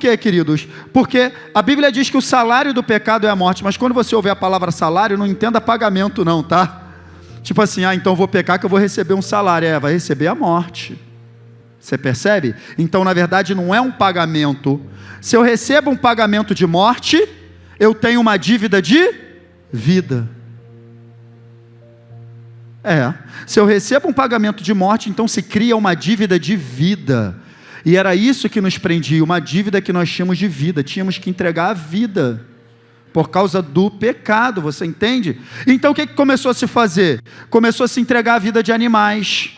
quê, queridos? Porque a Bíblia diz que o salário do pecado é a morte, mas quando você ouvir a palavra salário, não entenda pagamento não, tá? Tipo assim, então eu vou pecar que eu vou receber um salário. Vai receber a morte. Você percebe? Então, na verdade, não é um pagamento. Se eu recebo um pagamento de morte, eu tenho uma dívida de vida. Se eu recebo um pagamento de morte, então se cria uma dívida de vida. E era isso que nos prendia, uma dívida que nós tínhamos de vida. Tínhamos que entregar a vida por causa do pecado, você entende? Então o que começou a se fazer? Começou a se entregar a vida de animais,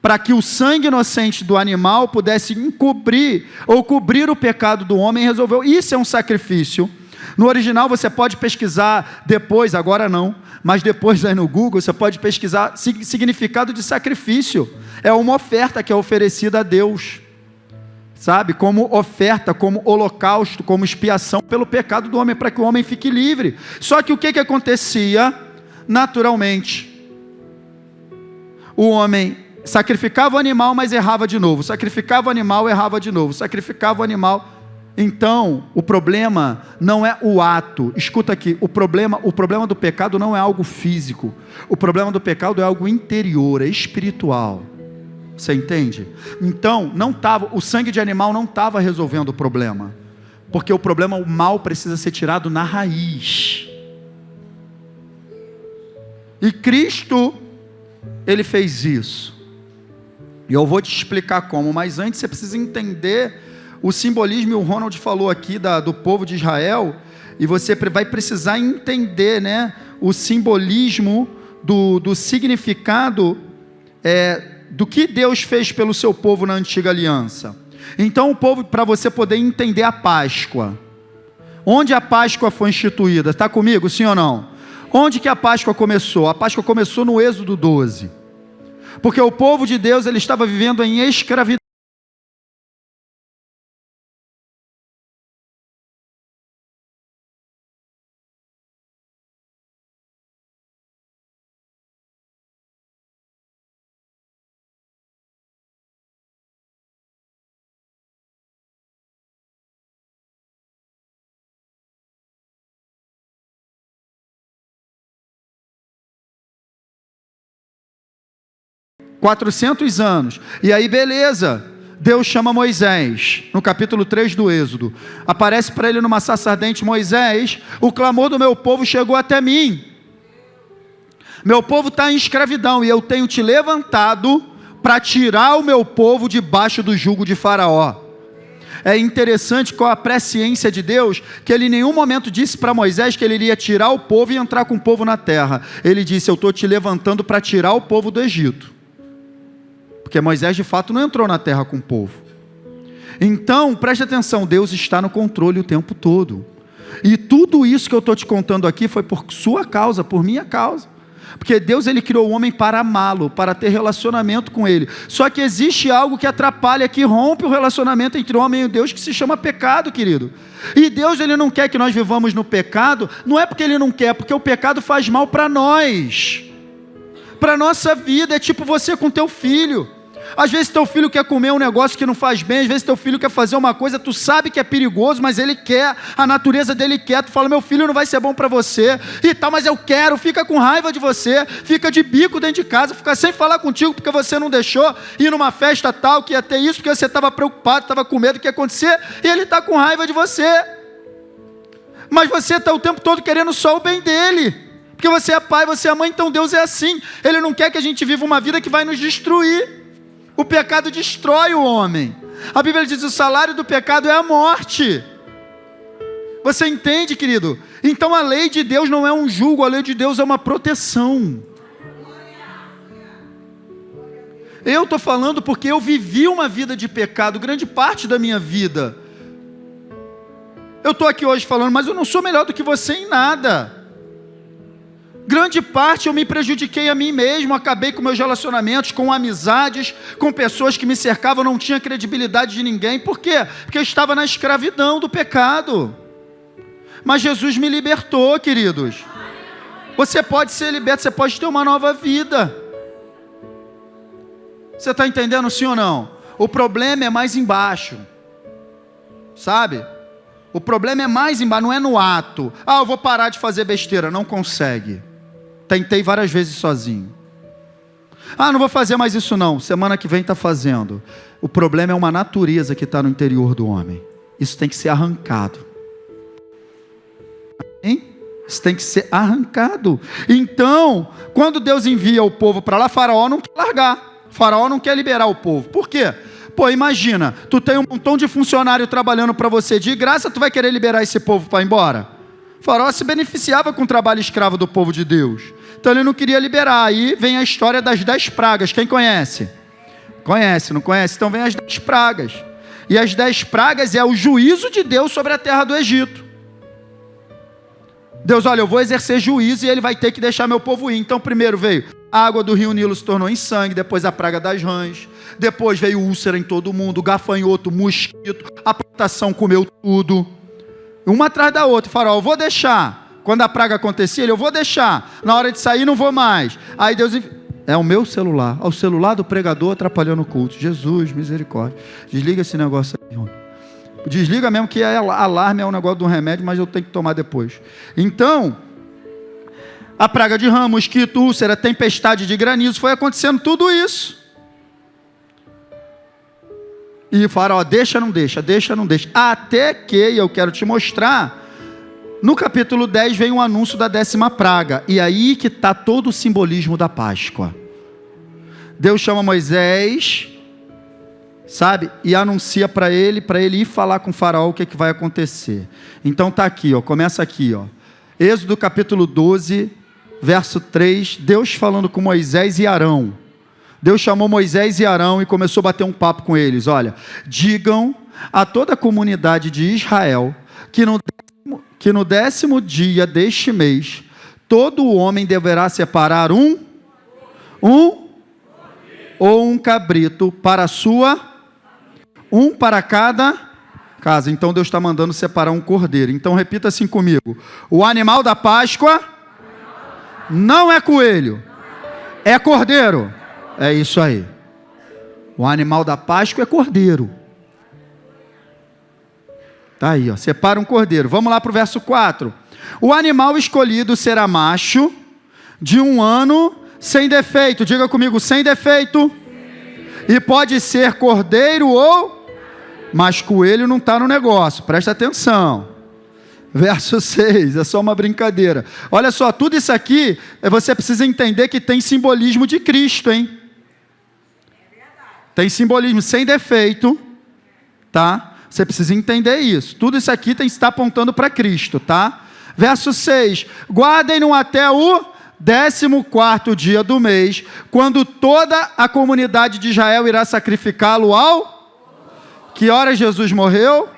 para que o sangue inocente do animal pudesse encobrir ou cobrir o pecado do homem. Resolveu, isso é um sacrifício. No original você pode pesquisar depois, agora não, mas depois aí no Google você pode pesquisar significado de sacrifício. É uma oferta que é oferecida a Deus, sabe, como oferta, como holocausto, como expiação pelo pecado do homem, para que o homem fique livre. Só que o que acontecia? Naturalmente, o homem sacrificava o animal, mas errava de novo, sacrificava o animal, errava de novo, sacrificava o animal. Então, o problema não é o ato, escuta aqui, o problema do pecado não é algo físico, o problema do pecado é algo interior, é espiritual, você entende? Então, o sangue de animal não estava resolvendo o problema, porque o mal precisa ser tirado na raiz, e Cristo, Ele fez isso, e eu vou te explicar como, mas antes você precisa entender o simbolismo. O Ronald falou aqui do povo de Israel, e você vai precisar entender, né, o simbolismo do significado do que Deus fez pelo seu povo na antiga aliança. Então o povo, para você poder entender a Páscoa, onde a Páscoa foi instituída, está comigo, sim ou não? Onde que a Páscoa começou? A Páscoa começou no Êxodo 12, porque o povo de Deus, ele estava vivendo em escravidão. Anos, e aí beleza, Deus chama Moisés, no capítulo 3 do Êxodo, aparece para ele numa sarça ardente: Moisés, o clamor do meu povo chegou até mim, meu povo está em escravidão, e eu tenho te levantado para tirar o meu povo debaixo do jugo de Faraó. É interessante qual a presciência de Deus, que ele em nenhum momento disse para Moisés que ele iria tirar o povo e entrar com o povo na terra. Ele disse: eu estou te levantando para tirar o povo do Egito, porque Moisés de fato não entrou na terra com o povo. Então, preste atenção, Deus está no controle o tempo todo, e tudo isso que eu estou te contando aqui foi por sua causa, por minha causa, porque Deus, ele criou o homem para amá-lo, para ter relacionamento com ele. Só que existe algo que atrapalha, que rompe o relacionamento entre o homem e Deus, que se chama pecado, querido. E Deus, ele não quer que nós vivamos no pecado, não é porque ele não quer, porque o pecado faz mal para nós, para a nossa vida. É tipo você com teu filho. Às vezes teu filho quer comer um negócio que não faz bem, às vezes teu filho quer fazer uma coisa, tu sabe que é perigoso, mas ele quer, a natureza dele quer, tu fala: meu filho, não vai ser bom para você, e tal, mas eu quero, fica com raiva de você, fica de bico dentro de casa, fica sem falar contigo, porque você não deixou ir numa festa tal, que ia ter isso, porque você estava preocupado, estava com medo do que ia acontecer, e ele está com raiva de você, mas você está o tempo todo querendo só o bem dele, porque você é pai, você é mãe. Então Deus é assim, ele não quer que a gente viva uma vida que vai nos destruir. O pecado destrói o homem. A Bíblia diz: o salário do pecado é a morte. Você entende, querido? Então a lei de Deus não é um jugo, a lei de Deus é uma proteção. Eu estou falando porque eu vivi uma vida de pecado, grande parte da minha vida. Eu estou aqui hoje falando, mas eu não sou melhor do que você em nada. Grande parte eu me prejudiquei a mim mesmo, acabei com meus relacionamentos, com amizades, com pessoas que me cercavam, não tinha credibilidade de ninguém. Por quê? Porque eu estava na escravidão do pecado. Mas Jesus me libertou, queridos. Você pode ser liberto, você pode ter uma nova vida. Você está entendendo, sim ou não? O problema é mais embaixo. sabe? O problema é mais embaixo, não é no ato. Eu vou parar de fazer besteira. Não consegue. Tentei várias vezes sozinho. Não vou fazer mais isso não. Semana que vem está fazendo. O problema é uma natureza que está no interior do homem. Isso tem que ser arrancado. Hein? Isso tem que ser arrancado. Então, quando Deus envia o povo para lá, Faraó não quer largar. Faraó não quer liberar o povo. Por quê? Imagina, tu tem um montão de funcionário trabalhando para você de graça, tu vai querer liberar esse povo para ir embora? Faraó se beneficiava com o trabalho escravo do povo de Deus. Então ele não queria liberar. Aí vem a história das 10 pragas. Quem conhece? Conhece, não conhece? Então vem as 10 pragas. E as 10 pragas é o juízo de Deus sobre a terra do Egito. Deus, olha, eu vou exercer juízo e ele vai ter que deixar meu povo ir. Então primeiro veio a água do rio Nilo se tornou em sangue, depois a praga das rãs, depois veio úlcera em todo mundo, gafanhoto, mosquito, a plantação comeu tudo, uma atrás da outra. Faraó, eu vou deixar, quando a praga acontecia, eu vou deixar, na hora de sair não vou mais. Aí Deus, é o meu celular, o celular do pregador atrapalhando o culto. Jesus, misericórdia, desliga esse negócio aí, desliga mesmo, que alarme é um negócio do remédio, mas eu tenho que tomar depois. Então, a praga de rã, mosquito, úlcera, tempestade de granizo, foi acontecendo tudo isso. E Faraó, deixa, não deixa, até que, e eu quero te mostrar, no capítulo 10 vem um anúncio da 10ª praga, e aí que está todo o simbolismo da Páscoa. Deus chama Moisés, sabe, e anuncia para ele ir falar com Faraó o que vai acontecer. Então está aqui, começa aqui, Êxodo capítulo 12, verso 3, Deus falando com Moisés e Arão. Deus chamou Moisés e Arão e começou a bater um papo com eles. Olha, digam a toda a comunidade de Israel que no 10º dia deste mês, todo homem deverá separar um ou um cabrito para um para cada casa. Então Deus está mandando separar um cordeiro. Então repita assim comigo: o animal da Páscoa não é coelho, é cordeiro. É isso aí. O animal da Páscoa é cordeiro. Tá aí, separa um cordeiro. Vamos lá para o verso 4. O animal escolhido será macho, de 1 ano, sem defeito. Diga comigo, sem defeito. E pode ser cordeiro ou... Mas coelho não está no negócio, presta atenção. Verso 6, é só uma brincadeira. Olha só, tudo isso aqui, você precisa entender que tem simbolismo de Cristo, hein? Tem simbolismo sem defeito, tá? Você precisa entender isso. Tudo isso aqui está apontando para Cristo, tá? Verso 6, guardem-no até o 14º dia do mês, quando toda a comunidade de Israel irá sacrificá-lo ao... Que hora Jesus morreu?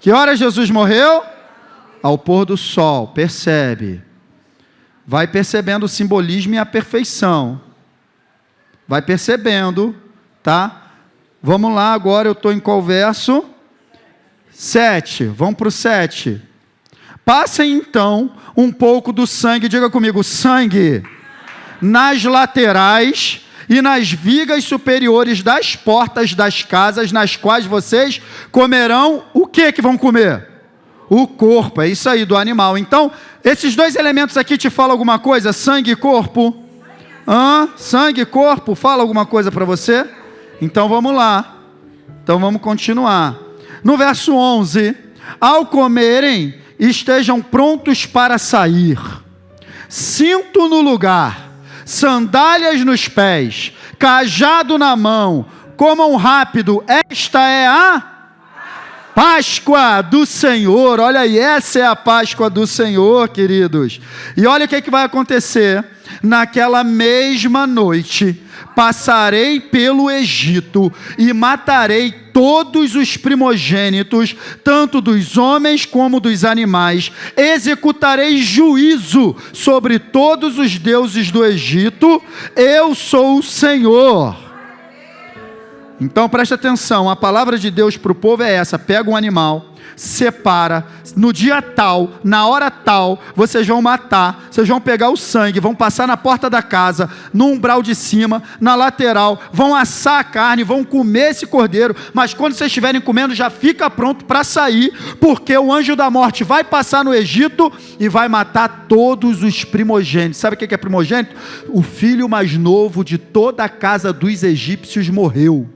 Que hora Jesus morreu? Ao pôr do sol, percebe? Vai percebendo o simbolismo e a perfeição. Vai percebendo, tá? Vamos lá, agora eu estou em qual verso? 7, vamos para o 7. Passem então um pouco do sangue, diga comigo, sangue, nas laterais e nas vigas superiores das portas das casas, nas quais vocês comerão, o que vão comer? O corpo, é isso aí, do animal. Então, esses dois elementos aqui te falam alguma coisa? Sangue e corpo? Sangue e corpo, fala alguma coisa para você? Então vamos lá. Então vamos continuar. No verso 11, ao comerem, estejam prontos para sair. Cinto no lugar, sandálias nos pés, cajado na mão, comam rápido, esta é a Páscoa do Senhor. Olha aí, essa é a Páscoa do Senhor, queridos. E olha o que vai acontecer. Naquela mesma noite, passarei pelo Egito e matarei todos os primogênitos, tanto dos homens como dos animais. Executarei juízo sobre todos os deuses do Egito. Eu sou o Senhor. Então preste atenção, a palavra de Deus para o povo é essa: pega um animal, separa, no dia tal, na hora tal, vocês vão matar, vocês vão pegar o sangue, vão passar na porta da casa, no umbral de cima, na lateral, vão assar a carne, vão comer esse cordeiro, mas quando vocês estiverem comendo, já fica pronto para sair, porque o anjo da morte vai passar no Egito e vai matar todos os primogênitos. Sabe o que é primogênito? O filho mais novo de toda a casa dos egípcios morreu.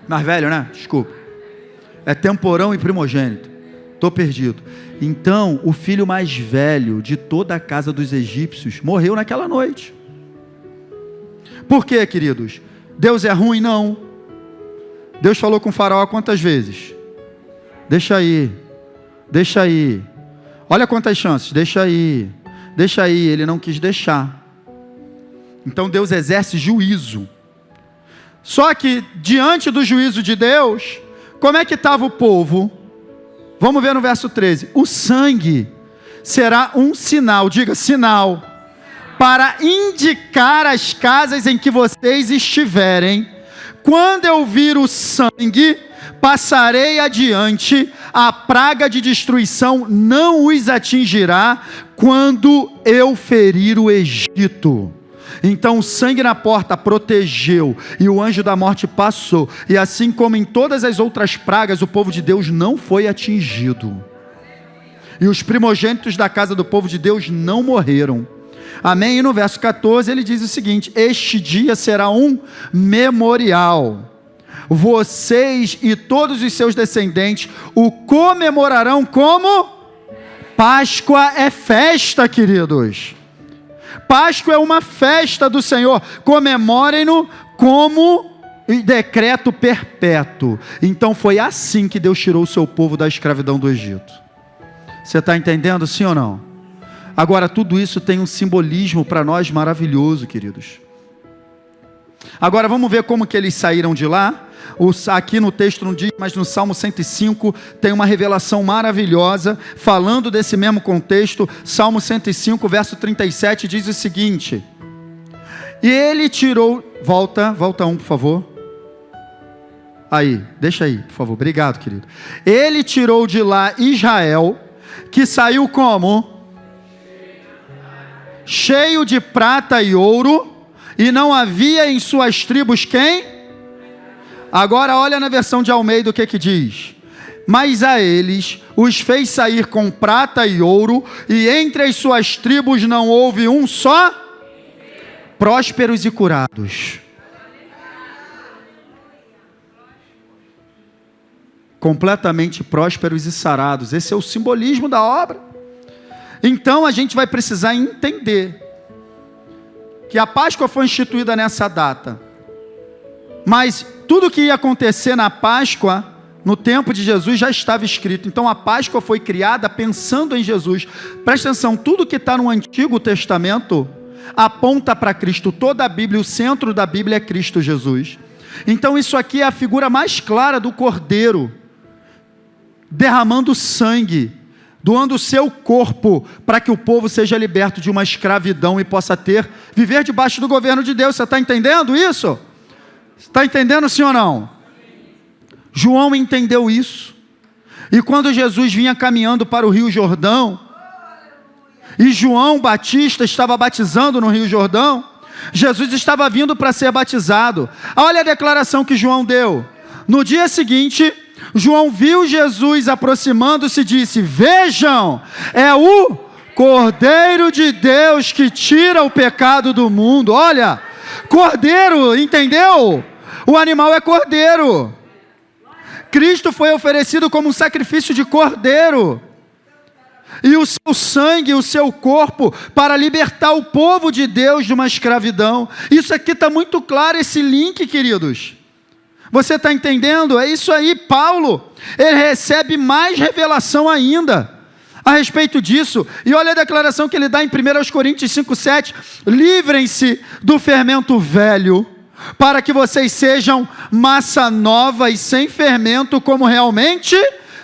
Mais velho, né? Desculpa. É temporão e primogênito. Estou perdido. Então, o filho mais velho de toda a casa dos egípcios morreu naquela noite. Por quê, queridos? Deus é ruim? Não. Deus falou com o faraó quantas vezes? Deixa aí. Deixa aí. Olha quantas chances. Deixa aí. Deixa aí. Ele não quis deixar. Então, Deus exerce juízo. Só que, diante do juízo de Deus, como é que estava o povo? Vamos ver no verso 13. O sangue será um sinal, diga sinal, para indicar as casas em que vocês estiverem. Quando eu vir o sangue, passarei adiante, a praga de destruição não os atingirá quando eu ferir o Egito. Então o sangue na porta protegeu, e o anjo da morte passou, e assim como em todas as outras pragas, o povo de Deus não foi atingido, e os primogênitos da casa do povo de Deus não morreram. Amém? E no verso 14 ele diz o seguinte: este dia será um memorial, vocês e todos os seus descendentes o comemorarão como? Páscoa é festa, queridos. Páscoa é uma festa do Senhor, comemorem-no como decreto perpétuo. Então foi assim que Deus tirou o seu povo da escravidão do Egito. Você está entendendo, sim ou não? Agora, tudo isso tem um simbolismo para nós maravilhoso, queridos. Agora vamos ver como que eles saíram de lá. Aqui no texto não diz, mas no Salmo 105 tem uma revelação maravilhosa, falando desse mesmo contexto. Salmo 105, verso 37, diz o seguinte: e ele tirou, volta um, por favor. Aí, deixa aí, por favor, obrigado, querido. Ele tirou de lá Israel, que saiu como? Cheio de prata e ouro, e não havia em suas tribos quem? Agora olha na versão de Almeida o que diz: mas a eles os fez sair com prata e ouro, e entre as suas tribos não houve um só, prósperos e curados. Completamente prósperos e sarados. Esse é o simbolismo da obra. Então a gente vai precisar entender que a Páscoa foi instituída nessa data, mas tudo que ia acontecer na Páscoa, no tempo de Jesus, já estava escrito. Então a Páscoa foi criada pensando em Jesus. Presta atenção, tudo que está no Antigo Testamento aponta para Cristo. Toda a Bíblia, o centro da Bíblia é Cristo Jesus. Então isso aqui é a figura mais clara do Cordeiro, derramando sangue, doando o seu corpo, para que o povo seja liberto de uma escravidão e possa viver debaixo do governo de Deus. Você está entendendo isso? Está entendendo, sim ou não? João entendeu isso. E quando Jesus vinha caminhando para o Rio Jordão, e João Batista estava batizando no Rio Jordão, Jesus estava vindo para ser batizado. Olha a declaração que João deu. No dia seguinte, João viu Jesus aproximando-se e disse: vejam, é o Cordeiro de Deus que tira o pecado do mundo. Olha, Cordeiro, entendeu? O animal é cordeiro. Cristo foi oferecido como um sacrifício de cordeiro. E o seu sangue, o seu corpo, para libertar o povo de Deus de uma escravidão. Isso aqui está muito claro, esse link, queridos. Você está entendendo? É isso aí. Paulo, ele recebe mais revelação ainda a respeito disso. E olha a declaração que ele dá em 1 Coríntios 5,7. Livrem-se do fermento velho, para que vocês sejam massa nova e sem fermento, como realmente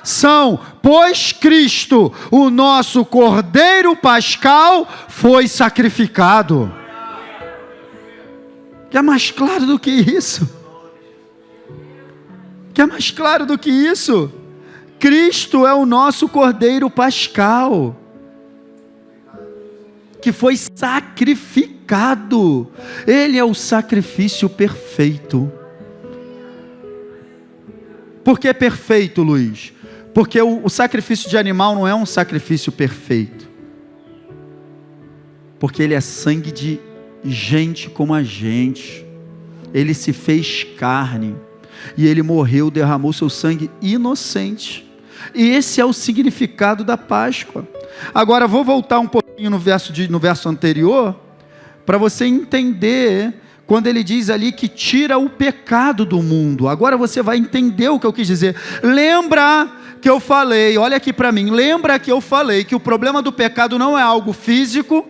são. Pois Cristo, o nosso Cordeiro Pascal, foi sacrificado. Quer mais claro do que isso? Quer mais claro do que isso? Cristo é o nosso Cordeiro Pascal, que foi sacrificado. Ele é o sacrifício perfeito. Por que perfeito, Luiz? Porque o sacrifício de animal não é um sacrifício perfeito. Porque ele é sangue de gente como a gente. Ele se fez carne. E ele morreu, derramou seu sangue inocente. E esse é o significado da Páscoa. Agora vou voltar um pouquinho no verso anterior, para você entender, quando ele diz ali que tira o pecado do mundo. Agora você vai entender o que eu quis dizer. Lembra que eu falei, olha aqui para mim, lembra que eu falei que o problema do pecado não é algo físico?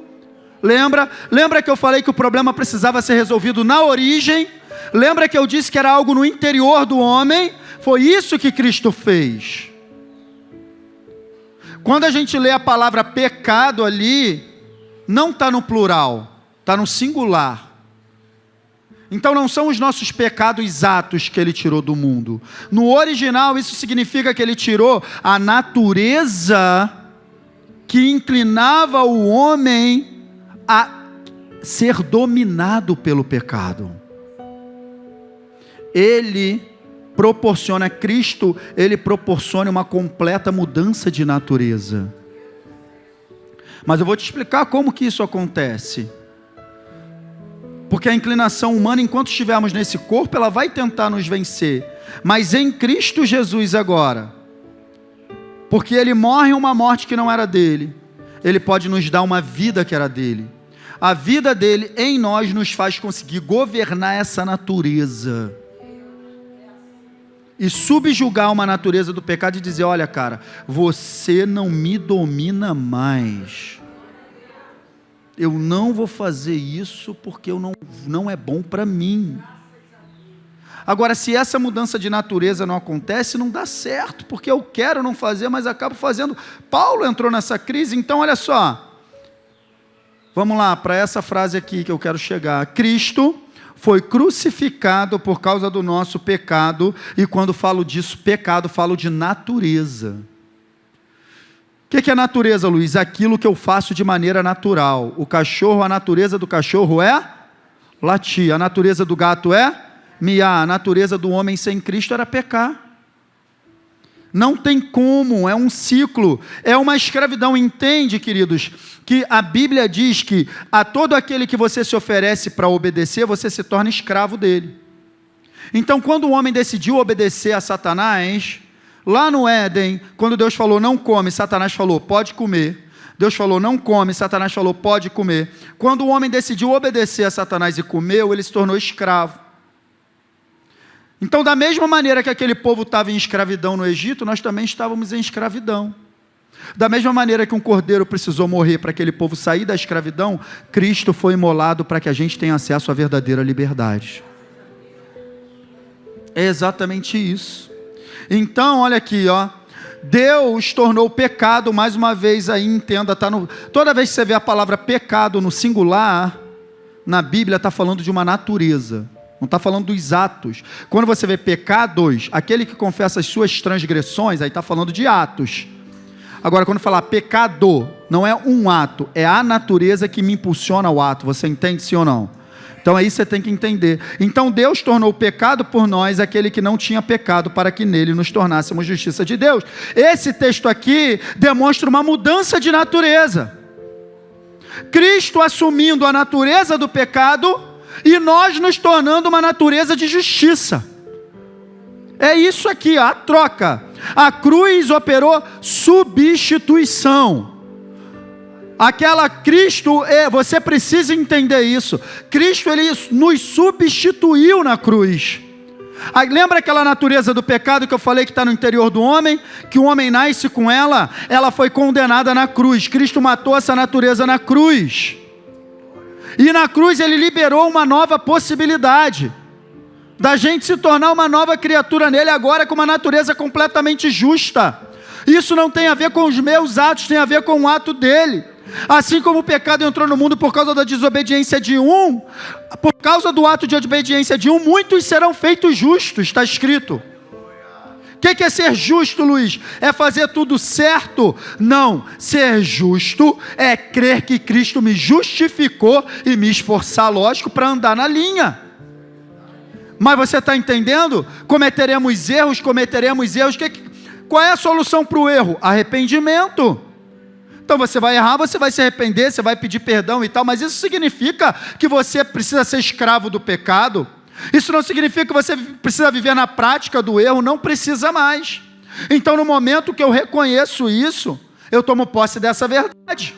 Lembra que eu falei que o problema precisava ser resolvido na origem? Lembra que eu disse que era algo no interior do homem? Foi isso que Cristo fez. Quando a gente lê a palavra pecado ali, não está no plural, está no singular. Então não são os nossos pecados atos que ele tirou do mundo. No original isso significa que ele tirou a natureza que inclinava o homem a ser dominado pelo pecado. Cristo, ele proporciona uma completa mudança de natureza. Mas eu vou te explicar como que isso acontece. Porque a inclinação humana, enquanto estivermos nesse corpo, ela vai tentar nos vencer. Mas em Cristo Jesus agora, porque ele morre uma morte que não era dele, ele pode nos dar uma vida que era dele. A vida dele em nós nos faz conseguir governar essa natureza. E subjugar uma natureza do pecado e dizer, olha cara, você não me domina mais. Eu não vou fazer isso porque não é bom para mim. Agora, se essa mudança de natureza não acontece, não dá certo, porque eu quero não fazer, mas acabo fazendo. Paulo entrou nessa crise, então olha só. Vamos lá, para essa frase aqui que eu quero chegar. Cristo foi crucificado por causa do nosso pecado, e quando falo disso, pecado, falo de natureza. O que é natureza, Luiz? Aquilo que eu faço de maneira natural. O cachorro, a natureza do cachorro é latir, a natureza do gato é miar, a natureza do homem sem Cristo era pecar. Não tem como, é um ciclo, é uma escravidão. Entende, queridos, que a Bíblia diz que a todo aquele que você se oferece para obedecer, você se torna escravo dele. Então, quando o homem decidiu obedecer a Satanás, lá no Éden, quando Deus falou não come, Satanás falou pode comer. Deus falou não come, Satanás falou pode comer. Quando o homem decidiu obedecer a Satanás e comeu, ele se tornou escravo. Então, da mesma maneira que aquele povo estava em escravidão no Egito, nós também estávamos em escravidão. Da mesma maneira que um cordeiro precisou morrer para aquele povo sair da escravidão, Cristo foi imolado para que a gente tenha acesso à verdadeira liberdade. É exatamente isso. Então, olha aqui, ó. Deus tornou pecado, mais uma vez aí, entenda, toda vez que você vê a palavra pecado no singular, na Bíblia está falando de uma natureza. Não está falando dos atos. Quando você vê pecados, aquele que confessa as suas transgressões, aí está falando de atos. Agora, quando falar pecado, não é um ato, é a natureza que me impulsiona ao ato. Você entende, sim ou não? Então aí você tem que entender. Então Deus tornou pecado por nós aquele que não tinha pecado, para que nele nos tornássemos justiça de Deus. Esse texto aqui demonstra uma mudança de natureza. Cristo assumindo a natureza do pecado e nós nos tornando uma natureza de justiça. É isso aqui, a troca. A cruz operou substituição. Cristo, você precisa entender isso. Cristo, ele nos substituiu na cruz. Lembra aquela natureza do pecado que eu falei que está no interior do homem? Que o homem nasce com ela, ela foi condenada na cruz. Cristo matou essa natureza na cruz. E na cruz ele liberou uma nova possibilidade da gente se tornar uma nova criatura nele agora, com uma natureza completamente justa. Isso não tem a ver com os meus atos, tem a ver com o ato dele. Assim como o pecado entrou no mundo por causa da desobediência de um, por causa do ato de obediência de um, muitos serão feitos justos, está escrito. O que é ser justo, Luiz? É fazer tudo certo? Não, ser justo é crer que Cristo me justificou e me esforçar, lógico, para andar na linha. Mas você está entendendo? Cometeremos erros. Qual é a solução para o erro? Arrependimento. Então você vai errar, você vai se arrepender, você vai pedir perdão e tal, mas isso significa que você precisa ser escravo do pecado? Isso não significa que você precisa viver na prática do erro, não precisa mais. Então no momento que eu reconheço isso, eu tomo posse dessa verdade.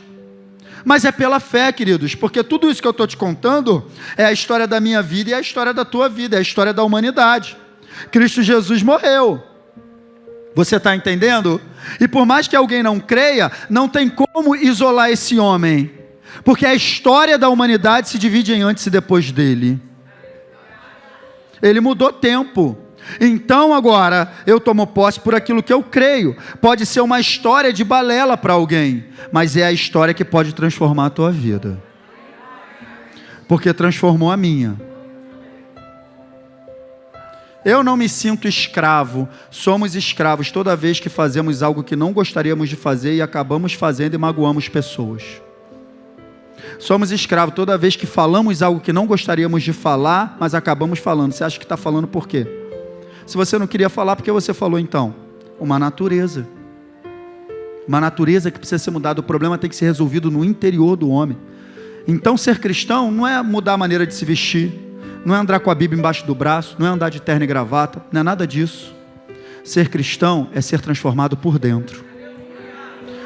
Mas é pela fé, queridos, porque tudo isso que eu estou te contando é a história da minha vida e é a história da tua vida, é a história da humanidade. Cristo Jesus morreu. Você está entendendo? E por mais que alguém não creia, não tem como isolar esse homem, porque a história da humanidade se divide em antes e depois dele. Ele mudou tempo. Então agora eu tomo posse por aquilo que eu creio. Pode ser uma história de balela para alguém, mas é a história que pode transformar a tua vida, porque transformou a minha. Eu não me sinto escravo. Somos escravos toda vez que fazemos algo que não gostaríamos de fazer e acabamos fazendo e magoamos pessoas. Somos escravos toda vez que falamos algo que não gostaríamos de falar, mas acabamos falando. Você acha que está falando por quê? Se você não queria falar, por que você falou então? Uma natureza que precisa ser mudada. O problema tem que ser resolvido no interior do homem. Então ser cristão não é mudar a maneira de se vestir, não é andar com a Bíblia embaixo do braço, não é andar de terno e gravata, não é nada disso. Ser cristão é ser transformado por dentro.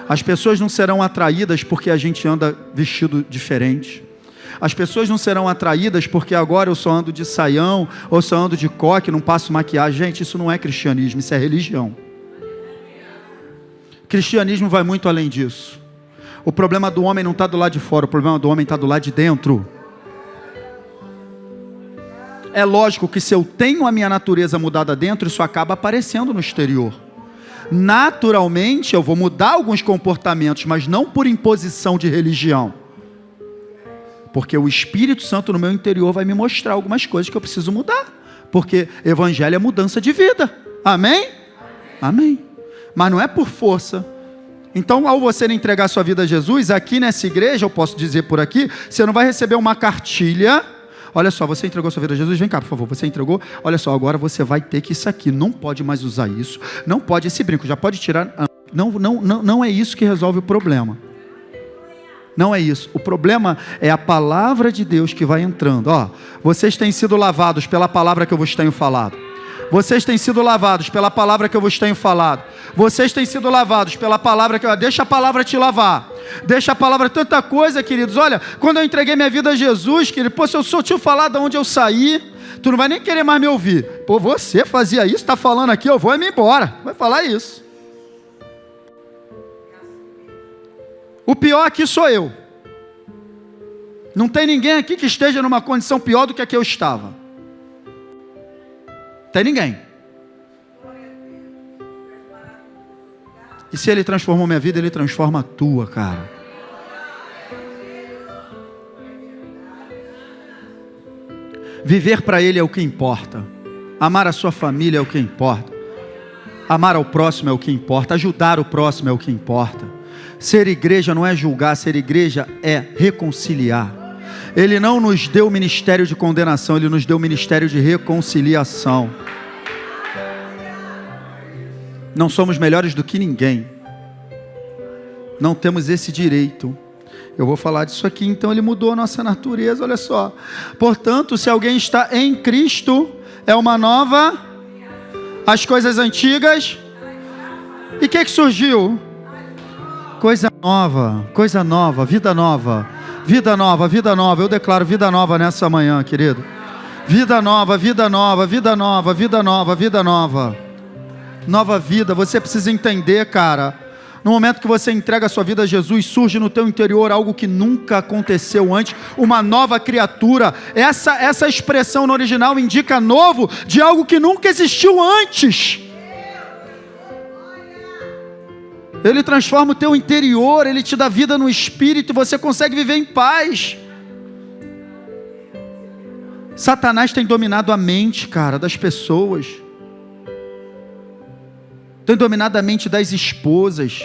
As pessoas não serão atraídas porque a gente anda vestido diferente. As pessoas não serão atraídas porque agora eu só ando de saião, ou só ando de coque, não passo maquiagem. Gente, isso não é cristianismo, isso é religião. Cristianismo vai muito além disso. O problema do homem não está do lado de fora, o problema do homem está do lado de dentro. É lógico que se eu tenho a minha natureza mudada dentro, isso acaba aparecendo no exterior. Naturalmente eu vou mudar alguns comportamentos, mas não por imposição de religião, porque o Espírito Santo no meu interior vai me mostrar algumas coisas que eu preciso mudar, porque evangelho é mudança de vida, amém? Amém. Mas não é por força. Então ao você entregar sua vida a Jesus, aqui nessa igreja, eu posso dizer por aqui, você não vai receber uma cartilha. Olha só, você entregou sua vida a Jesus, vem cá por favor, você entregou, olha só, agora você vai ter que isso aqui, não pode mais usar isso, não pode esse brinco, já pode tirar, não é isso que resolve o problema, não é isso, o problema é a palavra de Deus que vai entrando. Vocês têm sido lavados pela palavra que eu vos tenho falado, vocês têm sido lavados pela palavra que eu vos tenho falado, vocês têm sido lavados pela palavra que eu... Deixa a palavra te lavar. Deixa a palavra, tanta coisa, queridos. Olha, quando eu entreguei minha vida a Jesus, querido, se eu só te falar de onde eu saí, tu não vai nem querer mais me ouvir. Você fazia isso, está falando aqui, eu vou me embora. Vai falar isso. O pior aqui sou eu. Não tem ninguém aqui que esteja numa condição pior do que a que eu estava. Tem ninguém. E se Ele transformou minha vida, Ele transforma a tua, cara. Viver para Ele é o que importa. Amar a sua família é o que importa. Amar ao próximo é o que importa. Ajudar o próximo é o que importa. Ser igreja não é julgar, ser igreja é reconciliar. Ele não nos deu o ministério de condenação, Ele nos deu o ministério de reconciliação. Não somos melhores do que ninguém. Não temos esse direito. Eu vou falar disso aqui. Então Ele mudou a nossa natureza, olha só. Portanto, se alguém está em Cristo, é uma nova. As coisas antigas. E o que surgiu? Coisa nova, vida nova. Vida nova, vida nova. Eu declaro vida nova nessa manhã, querido. Vida nova, vida nova, vida nova, vida nova, vida nova. Nova vida. Você precisa entender, cara. No momento que você entrega a sua vida a Jesus, surge no teu interior algo que nunca aconteceu antes, uma nova criatura. Essa expressão no original indica novo de algo que nunca existiu antes. Ele transforma o teu interior, Ele te dá vida no espírito e você consegue viver em paz. Satanás tem dominado a mente, cara, das pessoas. Tem dominado a mente das esposas,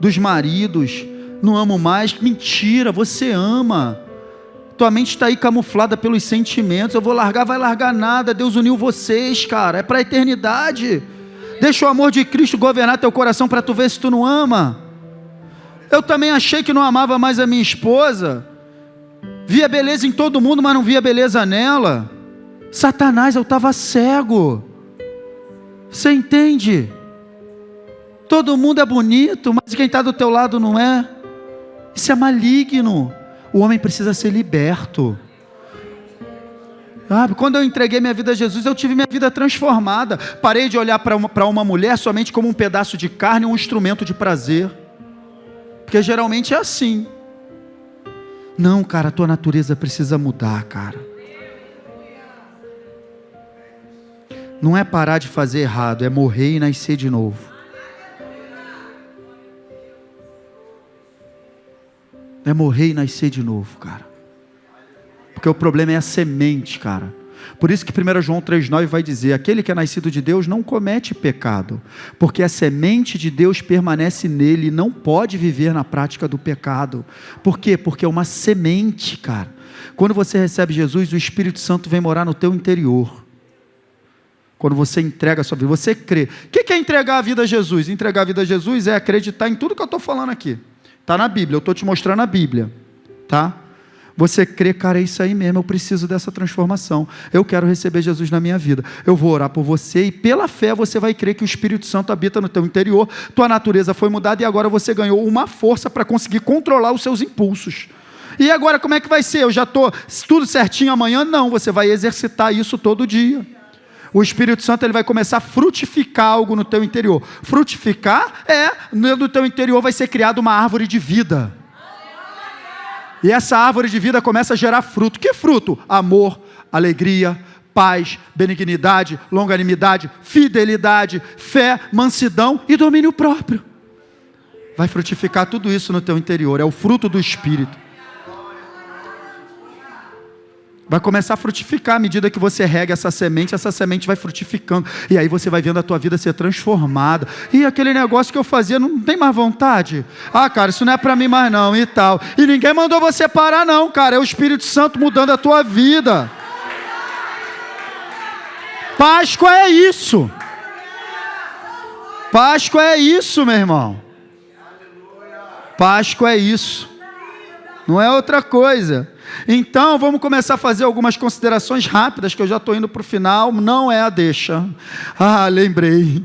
dos maridos. Não amo mais. Mentira, você ama. Tua mente está aí camuflada pelos sentimentos. Eu vou largar, vai largar nada. Deus uniu vocês, cara. É para a eternidade. Deixa o amor de Cristo governar teu coração para tu ver se tu não ama. Eu também achei que não amava mais a minha esposa. Via beleza em todo mundo, mas não via beleza nela. Satanás, eu estava cego. Você entende? Todo mundo é bonito, mas quem está do teu lado não é. Isso é maligno. O homem precisa ser liberto. Sabe? Quando eu entreguei minha vida a Jesus, eu tive minha vida transformada. Parei de olhar para uma mulher somente como um pedaço de carne, um instrumento de prazer. Porque geralmente é assim. Não, cara, a tua natureza precisa mudar, cara. Não é parar de fazer errado, é morrer e nascer de novo. É morrer e nascer de novo, cara. Porque o problema é a semente, cara. Por isso que 1 João 3,9 vai dizer: aquele que é nascido de Deus não comete pecado, porque a semente de Deus permanece nele e não pode viver na prática do pecado. Por quê? Porque é uma semente, cara. Quando você recebe Jesus, o Espírito Santo vem morar no teu interior. Quando você entrega a sua vida, você crê. O que é entregar a vida a Jesus? Entregar a vida a Jesus é acreditar em tudo que eu estou falando aqui. Está na Bíblia, eu estou te mostrando a Bíblia, tá? Você crê, cara, é isso aí mesmo, eu preciso dessa transformação, eu quero receber Jesus na minha vida, eu vou orar por você, e pela fé você vai crer que o Espírito Santo habita no teu interior, tua natureza foi mudada, e agora você ganhou uma força para conseguir controlar os seus impulsos. E agora como é que vai ser? Eu já estou tudo certinho amanhã? Não, você vai exercitar isso todo dia. O Espírito Santo ele vai começar a frutificar algo no teu interior. Frutificar no teu interior vai ser criada uma árvore de vida. E essa árvore de vida começa a gerar fruto. Que fruto? Amor, alegria, paz, benignidade, longanimidade, fidelidade, fé, mansidão e domínio próprio. Vai frutificar tudo isso no teu interior. É o fruto do Espírito. Vai começar a frutificar à medida que você rega essa semente vai frutificando. E aí você vai vendo a tua vida ser transformada. E aquele negócio que eu fazia, não tem mais vontade? Ah, cara, isso não é para mim mais não e tal. E ninguém mandou você parar não, cara. É o Espírito Santo mudando a tua vida. Páscoa é isso. Páscoa é isso, meu irmão. Páscoa é isso. Não é outra coisa. Então, vamos começar a fazer algumas considerações rápidas, que eu já estou indo para o final, não é a deixa. Ah, lembrei.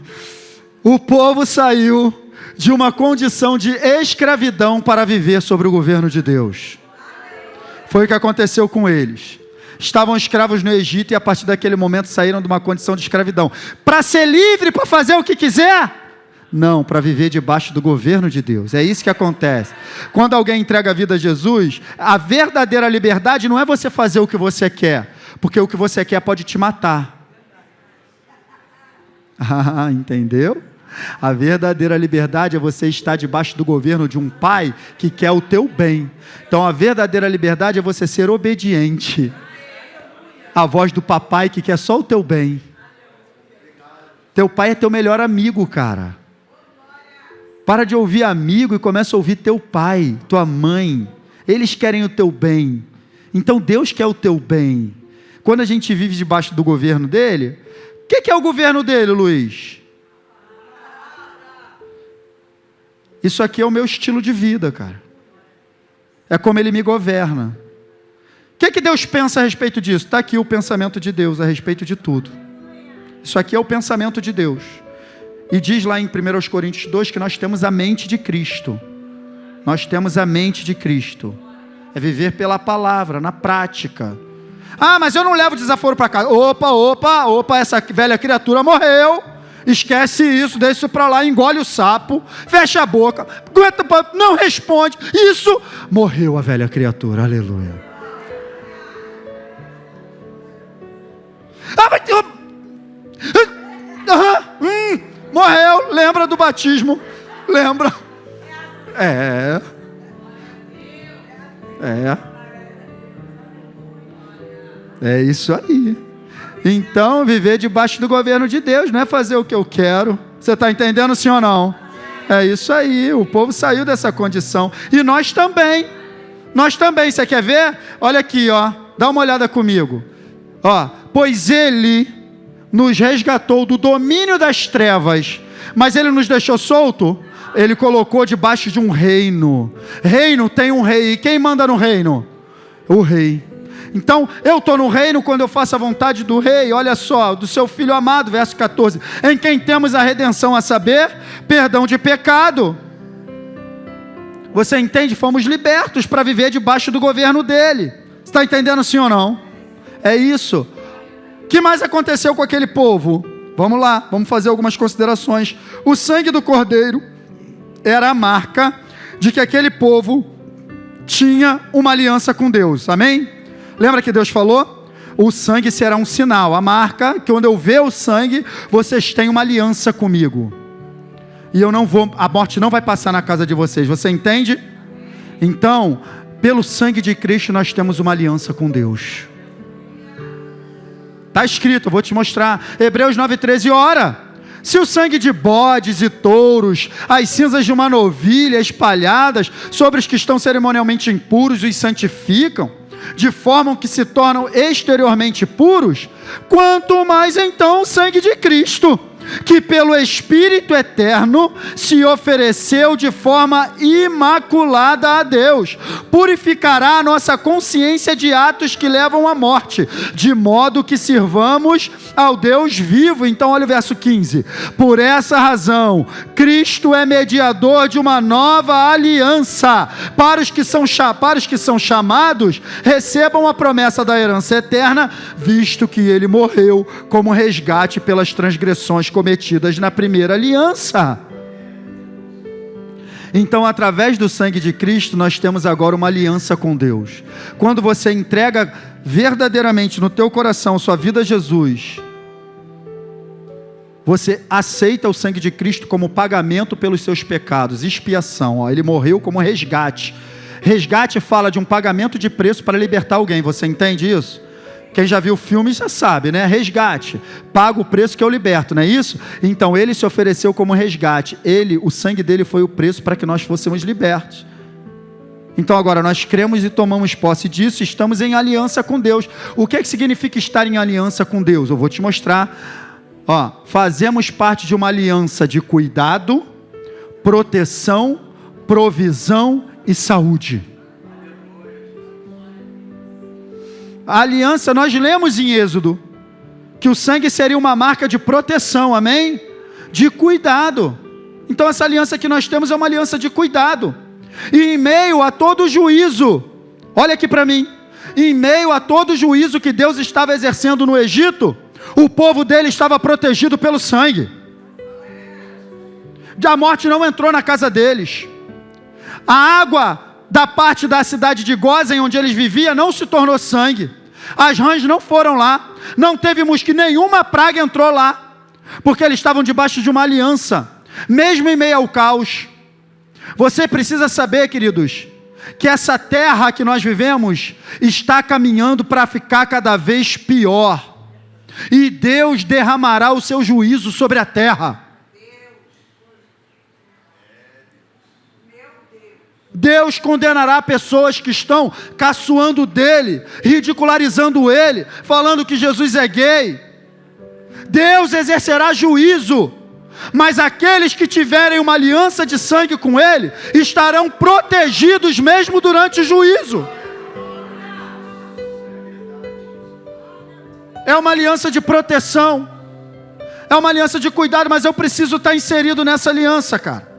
O povo saiu de uma condição de escravidão para viver sobre o governo de Deus. Foi o que aconteceu com eles. Estavam escravos no Egito e a partir daquele momento saíram de uma condição de escravidão. Para ser livre, para fazer o que quiser? Não, para viver debaixo do governo de Deus. É isso que acontece. Quando alguém entrega a vida a Jesus, a verdadeira liberdade não é você fazer o que você quer, porque o que você quer pode te matar. Ah, entendeu? A verdadeira liberdade é você estar debaixo do governo de um pai que quer o teu bem. Então a verdadeira liberdade é você ser obediente à voz do papai que quer só o teu bem. Teu pai é teu melhor amigo, cara. Para de ouvir amigo e começa a ouvir teu pai, tua mãe. Eles querem o teu bem. Então Deus quer o teu bem. Quando a gente vive debaixo do governo dele, o que é o governo dele, Luiz? Isso aqui é o meu estilo de vida, cara. É como ele me governa. O que Deus pensa a respeito disso? Está aqui o pensamento de Deus a respeito de tudo. Isso aqui é o pensamento de Deus. E diz lá em 1 Coríntios 2 que nós temos a mente de Cristo. Nós temos a mente de Cristo. É viver pela palavra, na prática. Ah, mas eu não levo desaforo para casa. Opa, essa velha criatura morreu. Esquece isso, deixa isso para lá, engole o sapo, fecha a boca, não responde. Isso, morreu a velha criatura, aleluia. Morreu, lembra do batismo, lembra. É. É isso aí. Então, viver debaixo do governo de Deus não é fazer o que eu quero. Você está entendendo, sim ou não? É isso aí. O povo saiu dessa condição. E nós também. Nós também. Você quer ver? Olha aqui, ó. Dá uma olhada comigo. Ó. Pois Ele nos resgatou do domínio das trevas, mas Ele nos deixou solto. Ele colocou debaixo de um reino. Reino tem um rei. E quem manda no reino? O rei. Então, eu estou no reino quando eu faço a vontade do rei, olha só, do seu Filho amado, verso 14, em quem temos a redenção, a saber, perdão de pecado. Você entende? Fomos libertos para viver debaixo do governo dele. Você está entendendo, sim ou não? É isso. O que mais aconteceu com aquele povo? Vamos lá, vamos fazer algumas considerações. O sangue do Cordeiro era a marca de que aquele povo tinha uma aliança com Deus, amém? Lembra que Deus falou? O sangue será um sinal, a marca, que quando eu ver o sangue, vocês têm uma aliança comigo. E eu não vou, a morte não vai passar na casa de vocês, você entende? Então, pelo sangue de Cristo nós temos uma aliança com Deus. Está escrito, eu vou te mostrar. Hebreus 9,13, ora, se o sangue de bodes e touros, as cinzas de uma novilha espalhadas sobre os que estão cerimonialmente impuros os santificam, de forma que se tornam exteriormente puros, quanto mais então o sangue de Cristo, que pelo Espírito eterno se ofereceu de forma imaculada a Deus, purificará a nossa consciência de atos que levam à morte, de modo que sirvamos ao Deus vivo. Então olha o verso 15, por essa razão Cristo é mediador de uma nova aliança, para os que são chamados, recebam a promessa da herança eterna, visto que ele morreu como resgate pelas transgressões cometidas na primeira aliança. Então, através do sangue de Cristo, nós temos agora uma aliança com Deus. Quando você entrega verdadeiramente no teu coração sua vida a Jesus, você aceita o sangue de Cristo como pagamento pelos seus pecados, expiação. Ele morreu como resgate. Resgate fala de um pagamento de preço para libertar alguém. Você entende isso? Quem já viu o filme já sabe, né? Resgate. Paga o preço que eu liberto, não é isso? Então ele se ofereceu como resgate. O sangue dele foi o preço para que nós fôssemos libertos. Então agora nós cremos e tomamos posse disso, estamos em aliança com Deus. O que significa estar em aliança com Deus? Eu vou te mostrar. Fazemos parte de uma aliança de cuidado, proteção, provisão e saúde. A aliança, nós lemos em Êxodo, que o sangue seria uma marca de proteção, amém? De cuidado. Então essa aliança que nós temos é uma aliança de cuidado. E em meio a todo juízo, olha aqui para mim, em meio a todo juízo que Deus estava exercendo no Egito, o povo dele estava protegido pelo sangue. A morte não entrou na casa deles. A água da parte da cidade de Gósen, onde eles viviam, não se tornou sangue. As rãs não foram lá. Não teve mosquito, nenhuma praga entrou lá. Porque eles estavam debaixo de uma aliança. Mesmo em meio ao caos. Você precisa saber, queridos, que essa terra que nós vivemos está caminhando para ficar cada vez pior. E Deus derramará o seu juízo sobre a terra. Deus condenará pessoas que estão caçoando dele, ridicularizando ele, falando que Jesus é gay. Deus exercerá juízo, mas aqueles que tiverem uma aliança de sangue com ele, estarão protegidos mesmo durante o juízo. É uma aliança de proteção, é uma aliança de cuidado, mas eu preciso estar inserido nessa aliança, cara.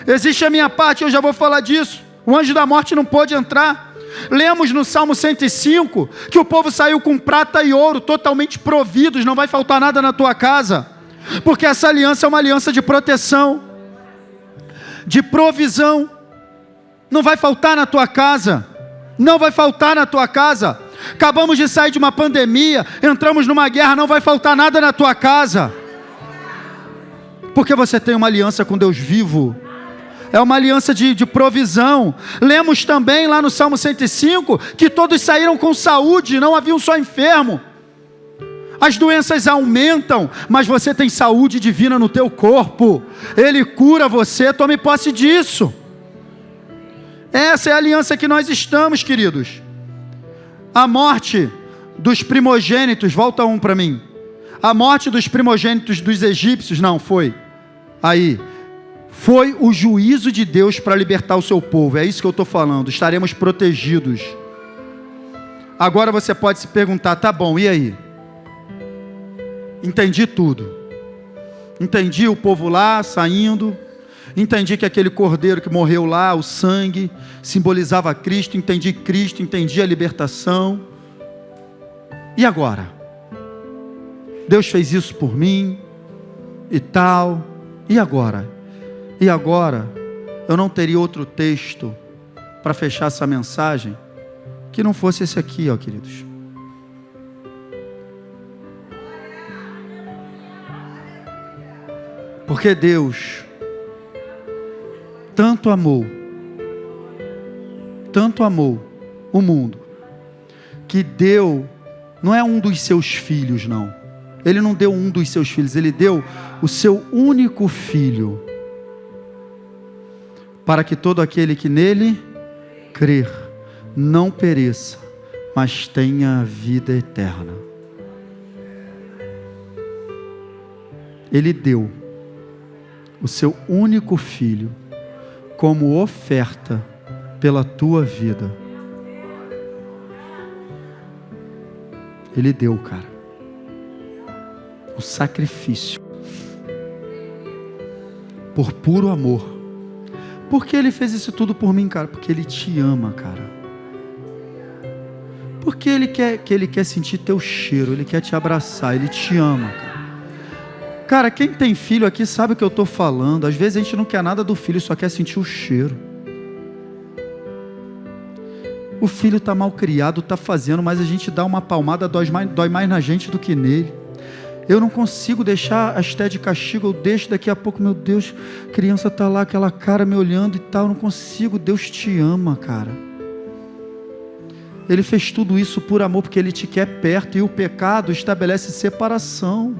Existe a minha parte, eu já vou falar disso. O anjo da morte não pôde entrar. Lemos no Salmo 105, que o povo saiu com prata e ouro, totalmente providos, não vai faltar nada na tua casa. Porque essa aliança é uma aliança de proteção, de provisão. Não vai faltar na tua casa. Não vai faltar na tua casa. Acabamos de sair de uma pandemia, entramos numa guerra, não vai faltar nada na tua casa. Porque você tem uma aliança com Deus vivo. É uma aliança de provisão. Lemos também lá no Salmo 105 que todos saíram com saúde, não havia um só enfermo. As doenças aumentam, mas você tem saúde divina no teu corpo. Ele cura você, tome posse disso. Essa é a aliança que nós estamos, queridos. A morte dos primogênitos, volta um para mim. A morte dos primogênitos dos egípcios, não, foi o juízo de Deus para libertar o seu povo. É isso que eu estou falando, estaremos protegidos. Agora você pode se perguntar, tá bom, e aí? Entendi tudo. Entendi o povo lá saindo. Entendi que aquele cordeiro que morreu lá, o sangue, simbolizava Cristo. Entendi Cristo, entendi a libertação. E agora? Deus fez isso por mim e tal. E agora? E agora? Eu não teria outro texto para fechar essa mensagem que não fosse esse aqui, ó, queridos. Porque Deus tanto amou o mundo, que deu, não é um dos seus filhos, não. Ele não deu um dos seus filhos, Ele deu o seu único filho, para que todo aquele que nele crer, não pereça, mas tenha vida eterna. Ele deu o seu único filho como oferta pela tua vida. Ele deu, cara, o sacrifício por puro amor. Por que Ele fez isso tudo por mim, cara? Porque Ele te ama, cara. Porque Ele quer sentir teu cheiro, Ele quer te abraçar, Ele te ama, cara. Cara, quem tem filho aqui sabe o que eu estou falando. Às vezes a gente não quer nada do filho, só quer sentir o cheiro. O filho está mal criado, está fazendo, mas a gente dá uma palmada, dói mais na gente do que nele. Eu não consigo deixar a Esté de castigo, eu deixo daqui a pouco, meu Deus, a criança está lá, aquela cara me olhando e tal, eu não consigo. Deus te ama, cara. Ele fez tudo isso por amor, porque Ele te quer perto, e o pecado estabelece separação.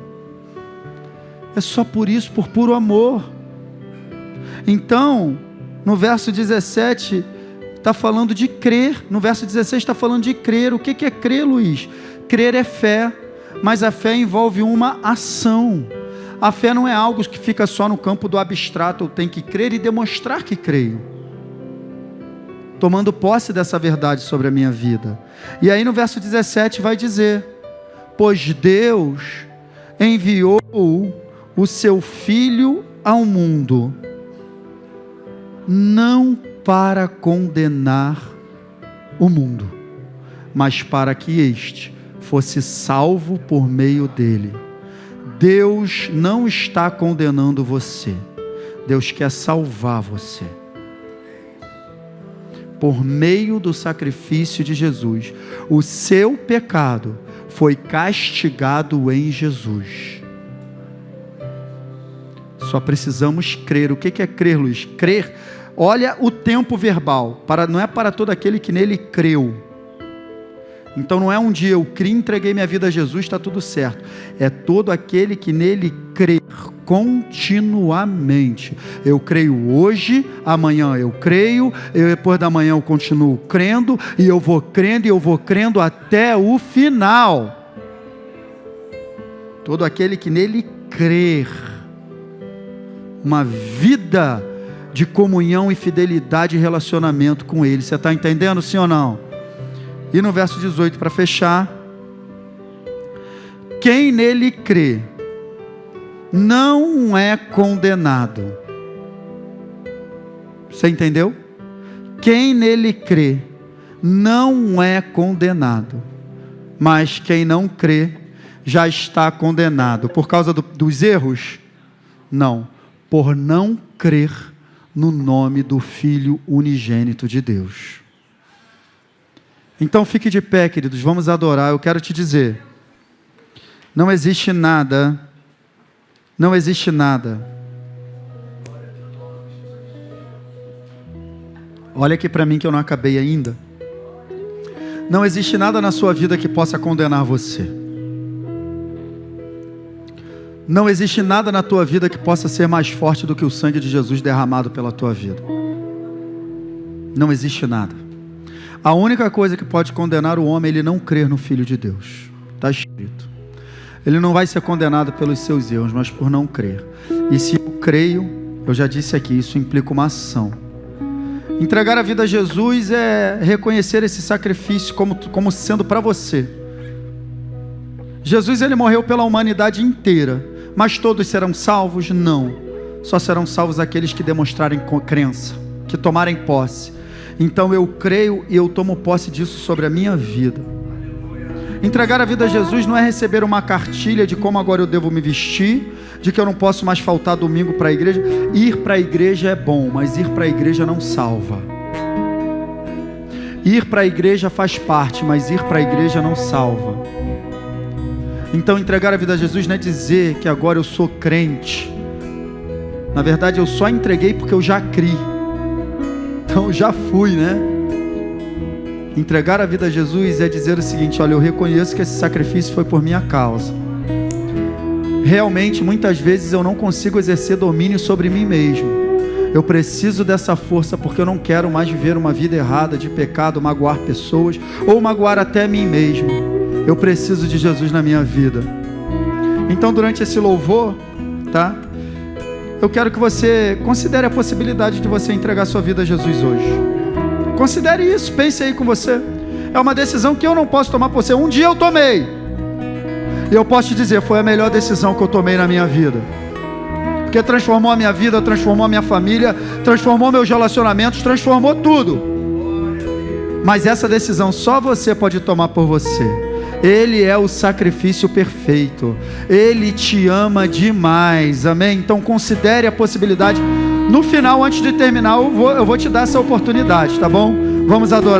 É só por isso, por puro amor. Então, no verso 17, está falando de crer. No verso 16 está falando de crer. O que é crer, Luiz? Crer é fé, mas a fé envolve uma ação. A fé não é algo que fica só no campo do abstrato. Eu tenho que crer e demonstrar que creio, tomando posse dessa verdade sobre a minha vida. E aí no verso 17 vai dizer: pois Deus enviou o seu Filho ao mundo, não para condenar o mundo, mas para que este fosse salvo por meio dele. Deus não está condenando você, Deus quer salvar você. Por meio do sacrifício de Jesus, o seu pecado foi castigado em Jesus. Só precisamos crer. O que é crer, Luiz? Crer, olha o tempo verbal, não é para todo aquele que nele creu. Então não é um dia eu criei, entreguei minha vida a Jesus, está tudo certo. É todo aquele que nele crê continuamente. Eu creio hoje, amanhã eu creio, depois da manhã eu continuo crendo, e eu vou crendo até o final. Todo aquele que nele crer. Uma vida de comunhão e fidelidade e relacionamento com Ele. Você está entendendo, sim ou não? E no verso 18, para fechar: quem nele crê não é condenado. Você entendeu? Quem nele crê não é condenado, mas quem não crê já está condenado. Por causa dos erros? Não, por não crer no nome do Filho unigênito de Deus. Então fique de pé, queridos, vamos adorar. Eu quero te dizer, não existe nada Olha aqui para mim que eu não acabei ainda. Não existe nada na sua vida que possa condenar você. Não existe nada na tua vida que possa ser mais forte do que o sangue de Jesus derramado pela tua vida. Não existe nada. A única coisa que pode condenar o homem é ele não crer no Filho de Deus. Está escrito. Ele não vai ser condenado pelos seus erros, mas por não crer. E se eu creio, eu já disse aqui, isso implica uma ação. Entregar a vida a Jesus é reconhecer esse sacrifício como sendo para você. Jesus, ele morreu pela humanidade inteira, mas todos serão salvos? Não. Só serão salvos aqueles que demonstrarem crença, que tomarem posse. Então eu creio e eu tomo posse disso sobre a minha vida. Entregar a vida a Jesus não é receber uma cartilha de como agora eu devo me vestir, de que eu não posso mais faltar domingo para a igreja. Ir para a igreja é bom, mas ir para a igreja não salva. Ir para a igreja faz parte, mas ir para a igreja não salva. Então entregar a vida a Jesus não é dizer que agora eu sou crente. Na verdade eu só entreguei porque eu já criei. Então eu já fui, né? Entregar a vida a Jesus é dizer o seguinte: olha, eu reconheço que esse sacrifício foi por minha causa. Realmente, muitas vezes eu não consigo exercer domínio sobre mim mesmo. Eu preciso dessa força porque eu não quero mais viver uma vida errada, de pecado, magoar pessoas, ou magoar até mim mesmo. Eu preciso de Jesus na minha vida. Então, durante esse louvor, tá? Eu quero que você considere a possibilidade de você entregar sua vida a Jesus hoje. Considere isso, pense aí com você. É uma decisão que eu não posso tomar por você. Um dia eu tomei. E eu posso te dizer, foi a melhor decisão que eu tomei na minha vida. Porque transformou a minha vida, transformou a minha família, transformou meus relacionamentos, transformou tudo. Mas essa decisão só você pode tomar por você. Ele é o sacrifício perfeito. Ele te ama demais, amém? Então considere a possibilidade. No final, antes de terminar, eu vou te dar essa oportunidade, tá bom? Vamos adorar.